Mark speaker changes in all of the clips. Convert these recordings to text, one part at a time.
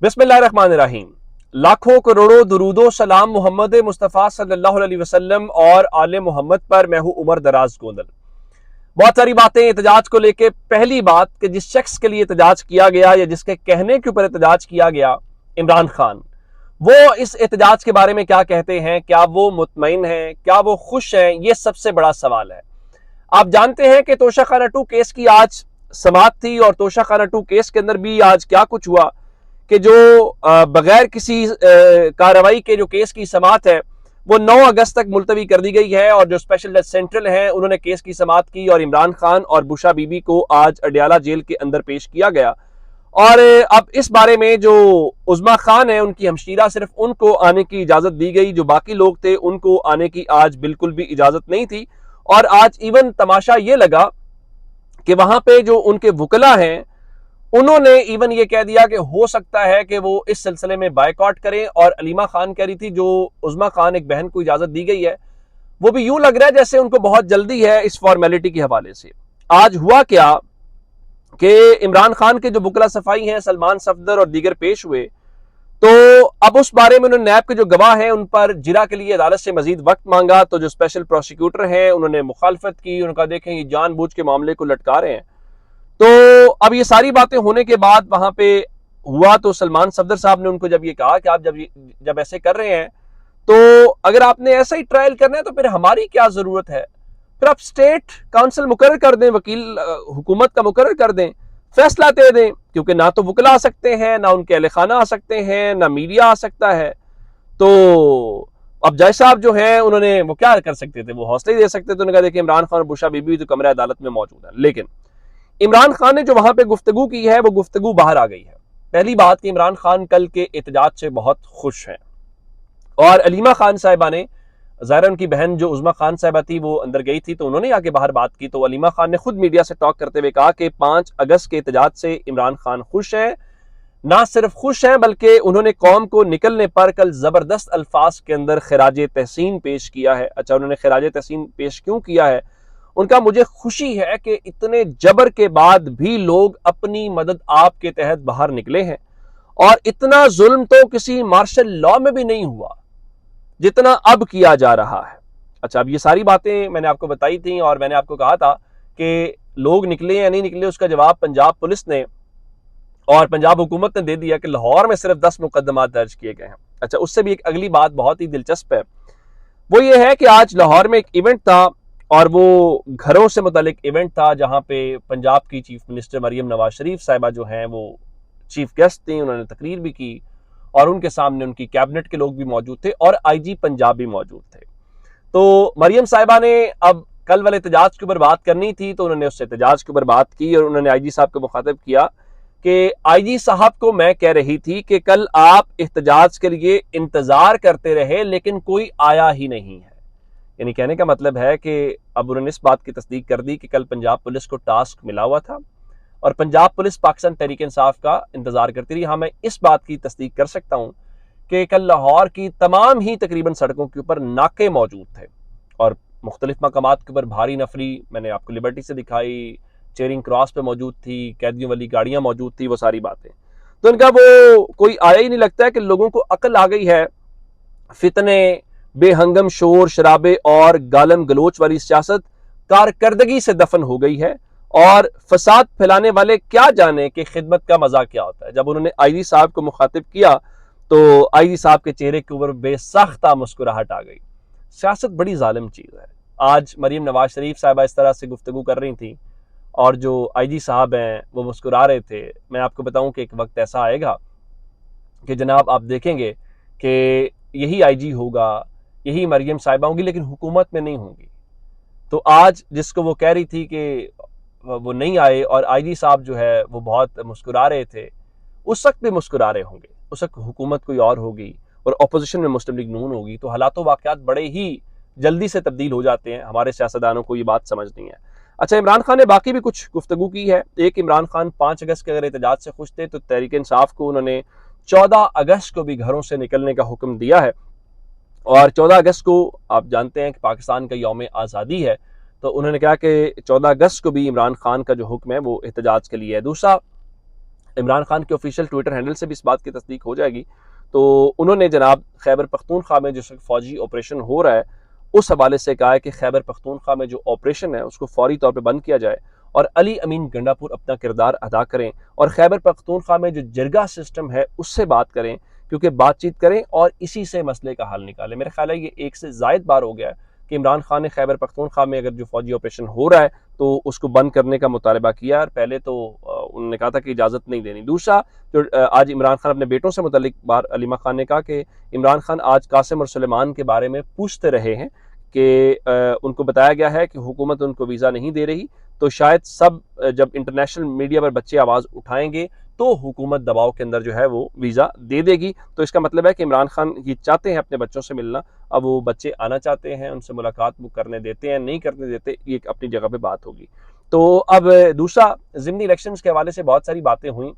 Speaker 1: बिस्मिल्लाहिर्रहमानिर्रहीम। लाखों करोड़ों दुरूदो सलाम मोहम्मद मुस्तफ़ा सल्लल्लाहु अलैहि वसल्लम और आले मोहम्मद पर। मैं हूं उमर दराज गोंदल। बहुत सारी बातें एहतजाज को लेके। पहली बात कि जिस शख्स के लिए एहतजाज किया गया या जिसके कहने के ऊपर एहतजाज किया गया, इमरान खान, वो इस एहतजाज के बारे में क्या कहते हैं? क्या वो मुतमईन हैं? क्या वो खुश हैं? ये सबसे बड़ा सवाल है। आप जानते हैं कि तोशा खाना 2 केस की आज समाअत थी और तोशा खाना 2 केस के अंदर भी आज क्या कुछ हुआ कि जो बगैर किसी कार्रवाई के जो केस की समाअत है वो 9 अगस्त तक मुलतवी कर दी गई है। और जो स्पेशल जज सेंट्रल हैं उन्होंने केस की समाअत की और इमरान खान और बुशा बीबी को आज अडियाला जेल के अंदर पेश किया गया। और अब इस बारे में जो उज़्मा खान है उनकी हमशीरा, सिर्फ उनको आने की इजाजत दी गई, जो बाकी लोग थे उनको आने की आज बिल्कुल भी इजाजत नहीं थी। और आज इवन तमाशा ये लगा कि वहां पे जो उनके वकला हैं उन्होंने इवन ये कह दिया कि हो सकता है कि वो इस सिलसिले में बायकॉट करें। और अलीमा खान कह रही थी, जो उज़्मा खान एक बहन को इजाजत दी गई है, वो भी यूं लग रहा है जैसे उनको बहुत जल्दी है इस फॉर्मेलिटी के हवाले से। आज हुआ क्या कि इमरान खान के जो बुकला सफाई हैं सलमान सफदर और दीगर पेश हुए, तो अब उस बारे में उन्होंने नैब के जो गवाह हैं उन पर जिरा के लिए अदालत से मजीद वक्त मांगा। तो जो स्पेशल प्रोसिक्यूटर हैं उन्होंने मुखालफत की। उन्होंने देखें ये जानबूझ के मामले को लटका रहे हैं। तो अब ये सारी बातें होने के बाद वहां पे हुआ तो सलमान सफदर साहब ने उनको जब ये कहा कि आप जब ऐसे कर रहे हैं तो अगर आपने ऐसा ही ट्रायल करना है तो फिर हमारी क्या जरूरत है? फिर आप स्टेट काउंसिल मुकर्रर कर दें, वकील हुकूमत का मुकर्रर कर दें, फैसला दे दें। क्योंकि ना तो वकला आ सकते हैं, ना उनके अहले खाना आ सकते हैं, ना मीडिया आ सकता है। तो अब जज साहब जो हैं उन्होंने वो क्या कर सकते थे? वो हौसले दे सकते थे। उन्होंने कहा देखिए इमरान खान और बुशा बीबी तो कमरे अदालत में मौजूद है। लेकिन इमरान खान ने जो वहां पे गुफ्तगू की है वो गुफ्तगू बाहर आ गई है। पहली बात कि इमरान खान कल के एहतजाज से बहुत खुश हैं। और अलीमा खान साहिबा ने, ज़ाहिर उनकी बहन जो उज़्मा खान साहिबा थी वो अंदर गई थी तो उन्होंने आके बाहर बात की। तो अलीमा खान ने खुद मीडिया से टॉक करते हुए कहा कि 5 अगस्त के एहतजाज से इमरान खान खुश हैं। ना सिर्फ खुश हैं बल्कि उन्होंने कौम को निकलने पर कल जबरदस्त अल्फाज के अंदर खिराज तहसीन पेश किया है। अच्छा, उन्होंने खिराज तहसीन पेश क्यों किया है? उनका मुझे खुशी है कि इतने जबर के बाद भी लोग अपनी मदद आप के तहत बाहर निकले हैं। और इतना जुल्म तो किसी मार्शल लॉ में भी नहीं हुआ जितना अब किया जा रहा है। अच्छा, अब ये सारी बातें मैंने आपको बताई थी और मैंने आपको कहा था कि लोग निकले या नहीं निकले उसका जवाब पंजाब पुलिस ने और पंजाब हुकूमत ने दे दिया कि लाहौर में सिर्फ 10 मुकदमा दर्ज किए गए हैं। अच्छा, उससे भी एक अगली बात बहुत ही दिलचस्प है, वो ये है कि आज लाहौर में एक इवेंट था और वो घरों से मुतालिक इवेंट था जहां पे पंजाब की चीफ मिनिस्टर मरियम नवाज शरीफ साहिबा जो हैं वो चीफ गेस्ट थी। उन्होंने तकरीर भी की और उनके सामने उनकी कैबिनेट के लोग भी मौजूद थे और आईजी पंजाब भी मौजूद थे। तो मरियम साहिबा ने अब कल वाले एहतजाज के ऊपर बात करनी थी तो उन्होंने उससे एहतजाज के ऊपर बात की और उन्होंने आईजी साहब को मुखातिब किया कि आईजी साहब को मैं कह रही थी कि कल आप एहतजाज के लिए इंतजार करते रहे लेकिन कोई आया ही नहीं है। यानी कहने का मतलब है कि अब उन्होंने इस बात की तस्दीक कर दी कि कल पंजाब पुलिस को टास्क मिला हुआ था और पंजाब पुलिस पाकिस्तान तहरीक इंसाफ का इंतजार करती रही। हाँ, मैं इस बात की तस्दीक कर सकता हूं कि कल लाहौर की तमाम ही तकरीबन सड़कों के ऊपर नाके मौजूद थे और मुख्तलिफ मकामात के ऊपर भारी नफरी मैंने आपको लिबर्टी से दिखाई, चेरिंग क्रॉस पे मौजूद थी, कैदियों वाली गाड़ियां मौजूद थी, वो सारी बातें। तो इनका वो कोई आया ही नहीं। लगता है कि लोगों को अकल आ गई है। फितने, बेहंगम शोर शराबे और गालम गलोच वाली सियासत कारकर्दगी से दफन हो गई है और फसाद फैलाने वाले क्या जाने कि खिदमत का मजा क्या होता है। जब उन्होंने आईजी साहब को मुखातिब किया तो आईजी साहब के चेहरे के ऊपर बेसाख्ता मुस्कुराहट आ गई। सियासत बड़ी जालिम चीज है। आज मरीम नवाज शरीफ साहिबा इस तरह से गुफ्तगू कर रही थी और जो आईजी साहब हैं वो मुस्कुरा रहे थे। मैं आपको बताऊं कि एक वक्त ऐसा आएगा कि जनाब आप देखेंगे कि यही आईजी होगा, यही मरियम साहिबा होंगी, लेकिन हुकूमत में नहीं होंगी। तो आज जिसको वो कह रही थी कि वो नहीं आए और आईजी साहब जो है वो बहुत मुस्कुरा रहे थे, उस वक्त भी मुस्कुरा रहे होंगे। उस वक्त हुकूमत कोई और होगी और अपोजिशन में मुस्लिम लीग नून होगी। तो हालात वाक़यात बड़े ही जल्दी से तब्दील हो जाते हैं। हमारे सियासतदानों को ये बात समझनी है। अच्छा, इमरान खान ने बाकी भी कुछ गुफ्तगू की है। एक, इमरान खान 5 अगस्त के अगर एहतजाज से खुश थे तो तहरीक इंसाफ को उन्होंने 14 अगस्त को भी घरों से निकलने का हुक्म दिया है। और 14 अगस्त को आप जानते हैं कि पाकिस्तान का यौम आज़ादी है, तो उन्होंने कहा कि 14 अगस्त को भी इमरान खान का जो हुक्म है वो एहतजाज के लिए है। दूसरा, इमरान खान के ऑफिशियल ट्विटर हैंडल से भी इस बात की तस्दीक हो जाएगी। तो उन्होंने जनाब खैबर पख्तूनख्वा में जो फौजी ऑपरेशन हो रहा है उस हवाले से कहा है कि खैबर पख्तूनख्वा में जो ऑपरेशन है उसको फौरी तौर पर बंद किया जाए और अली अमीन गंडापुर अपना किरदार अदा करें और खैबर पख्तूनख्वा में जो जरगा सिस्टम है उससे बात करें, क्योंकि बातचीत करें और इसी से मसले का हल निकालें। मेरा ख्याल है ये एक से जायद बार हो गया है कि इमरान खान ने खैबर पख्तूनख्वा में अगर जो फौजी ऑपरेशन हो रहा है तो उसको बंद करने का मुतालबा किया और पहले तो उन्होंने कहा था कि इजाज़त नहीं देनी। दूसरा, जो आज इमरान खान अपने बेटों से मुतल्लिक बार अलीमा खान ने कहा कि इमरान खान आज कासिम और सुलेमान के बारे में पूछते रहे हैं कि उनको बताया गया है कि हुकूमत उनको वीज़ा नहीं दे रही, तो शायद सब जब इंटरनेशनल मीडिया पर बच्चे आवाज़ उठाएंगे तो हुकूमत दबाव के अंदर जो है वो वीज़ा दे देगी। तो इसका मतलब है कि इमरान खान ये चाहते हैं अपने बच्चों से मिलना, अब वो बच्चे आना चाहते हैं, उनसे मुलाकात वो करने देते हैं नहीं करने देते, ये अपनी जगह पे बात होगी। तो अब दूसरा, ज़िमनी इलेक्शन के हवाले से बहुत सारी बातें हुई।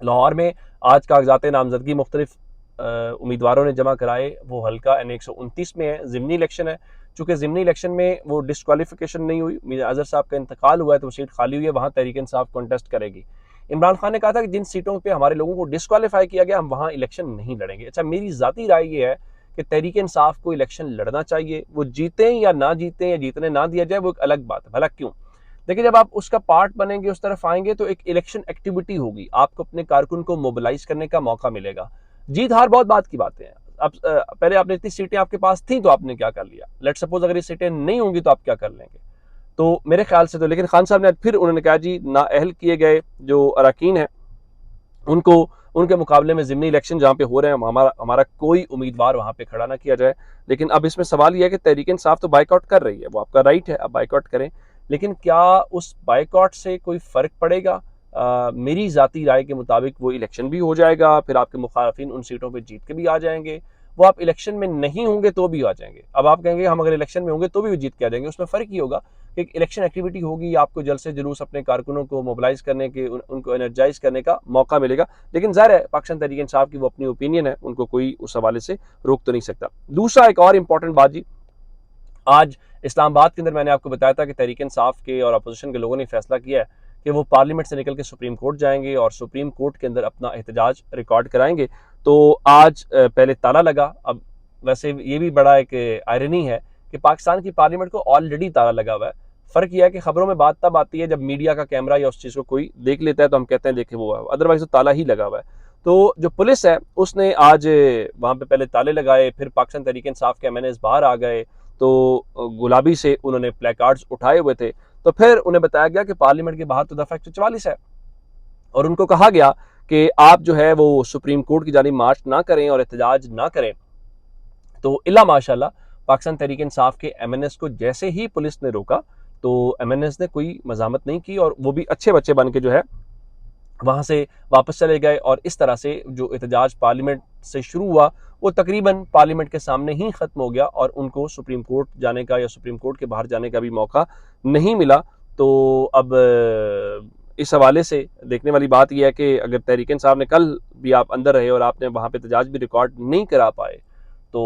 Speaker 1: लाहौर में आज कागजात नामजदगी मुख्तलिफ उम्मीदवारों ने जमा कराए, वो हल्का N129 में है, ज़िमनी इलेक्शन है। चूँकि ज़िमनी इलेक्शन में वो डिस्क्वालिफिकेशन नहीं हुई, मीर अज़हर साहब का इंतकाल हुआ है तो वो सीट खाली हुई है, वहाँ तहरीक इंसाफ कॉन्टेस्ट करेगी। इमरान खान ने कहा था कि जिन सीटों पे हमारे लोगों को डिस्क्वालीफाई किया गया हम वहाँ इलेक्शन नहीं लड़ेंगे। अच्छा, मेरी ज़ाती राय ये है कि तहरीक इंसाफ को इलेक्शन लड़ना चाहिए, वो जीतें या ना जीतें या जीतने ना दिया जाए वो एक अलग बात है। भला क्यों? देखिए, जब आप उसका पार्ट बनेंगे, उस तरफ आएंगे तो एक इलेक्शन एक्टिविटी होगी, आपको अपने कारकुन को मोबिलाइज करने का मौका मिलेगा। जीत हार बहुत बात की बातें हैं। अब पहले आपने इतनी सीटें आपके पास थी तो आपने क्या कर लिया, लेट सपोज अगर ये सीटें नहीं होंगी तो आप क्या कर लेंगे? तो मेरे ख्याल से तो, लेकिन खान साहब ने फिर उन्होंने कहा जी नाअहल किए गए जो अरकान हैं उनको, उनके मुकाबले में ज़िमनी इलेक्शन जहाँ पे हो रहे हैं हमारा कोई उम्मीदवार वहाँ पे खड़ा ना किया जाए। लेकिन अब इसमें सवाल यह है कि तहरीक इंसाफ तो बाइकआउट कर रही है, वो आपका राइट है, आप बाइकआउट करें, लेकिन क्या उस बाइकआउट से कोई फ़र्क पड़ेगा? मेरी ज़ाती राय के मुताबिक वो इलेक्शन भी हो जाएगा, फिर आपके मुखालफिन उन सीटों पर जीत के भी आ जाएंगे, वो आप इलेक्शन में नहीं होंगे तो भी आ जाएंगे। अब आप कहेंगे हम अगर इलेक्शन में होंगे तो भी जीत के आ जाएंगे, उसमें फ़र्क ही होगा कि एक इलेक्शन एक्टिविटी होगी, आपको जलसे जुलूस अपने कारकुनों को मोबिलाइज करने के, उनको एनर्जाइज करने का मौका मिलेगा। लेकिन ज़ाहिर है पाकिस्तान तहरीक इंसाफ की वो अपनी ओपिनियन है, उनको कोई उस हवाले से रोक तो नहीं सकता। दूसरा, एक और इंपॉर्टेंट बात जी, आज इस्लामाबाद के अंदर मैंने आपको बताया था कि तहरीक इंसाफ के और अपोजिशन के लोगों ने फैसला किया है कि वो पार्लियामेंट से निकल के सुप्रीम कोर्ट जाएंगे और सुप्रीम कोर्ट के अंदर अपना एहतजाज रिकॉर्ड कराएंगे। तो आज पहले ताला लगा, अब वैसे ये भी बड़ा एक आयरनी है कि पाकिस्तान की पार्लियामेंट को ऑलरेडी ताला लगा हुआ है। फ़र्क यह है कि खबरों में बात तब आती है जब मीडिया का कैमरा या उस चीज़ को कोई देख लेता है तो हम कहते हैं देखे वो है, अदरवाइज तो ताला ही लगा हुआ है। तो जो पुलिस है उसने आज वहाँ पे पहले ताले लगाए, फिर पाकिस्तान तहरीक इंसाफ के MNAs बाहर आ गए, तो गुलाबी से उन्होंने प्लेकार्ड्स उठाए हुए थे। तो फिर उन्हें बताया गया कि पार्लियामेंट के बाहर तो दफ़ा 144 है और उनको कहा गया कि आप जो है वो सुप्रीम कोर्ट की जानिब मार्च ना करें और एहतजाज ना करें। तो इल्ला माशाल्लाह पाकिस्तान तहरीक इंसाफ के MNAs को जैसे ही पुलिस ने रोका तो MNAs ने कोई मजामत नहीं की और वो भी अच्छे बच्चे बन के जो है वहाँ से वापस चले गए और इस तरह से जो एहतजाज पार्लियामेंट से शुरू हुआ वो तकरीबन पार्लियामेंट के सामने ही ख़त्म हो गया और उनको सुप्रीम कोर्ट जाने का या सुप्रीम कोर्ट के बाहर जाने का भी मौका नहीं मिला। तो अब इस हवाले से देखने वाली बात यह है कि अगर तहरीक इंसाफ ने कल भी आप अंदर रहे और आपने वहाँ पे एहतजाज भी रिकॉर्ड नहीं करा पाए तो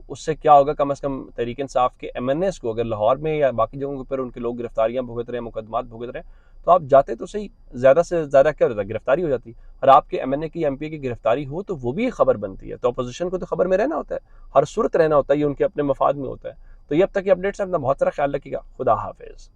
Speaker 1: उससे क्या होगा, कम अज़ कम तहरीक इंसाफ के MNAs को अगर लाहौर में या बाकी जगहों पर उनके लोग गिरफ्तारियां भुगत रहे हैं, मुकदमात भुगत रहे हैं, तो आप जाते तो सही, ज़्यादा से ज़्यादा क्या होता है, गिरफ्तारी हो जाती। और आपके MNA की MP की गिरफ्तारी हो तो वो भी एक खबर बनती है। तो अपोजिशन को तो खबर में रहना होता है, हर सूरत रहना होता है, ये उनके अपने मफाद में होता है। तो ये अब तक की अपडेट्स है, अपना बहुत सारा ख्याल रखिएगा। खुदा हाफिज़।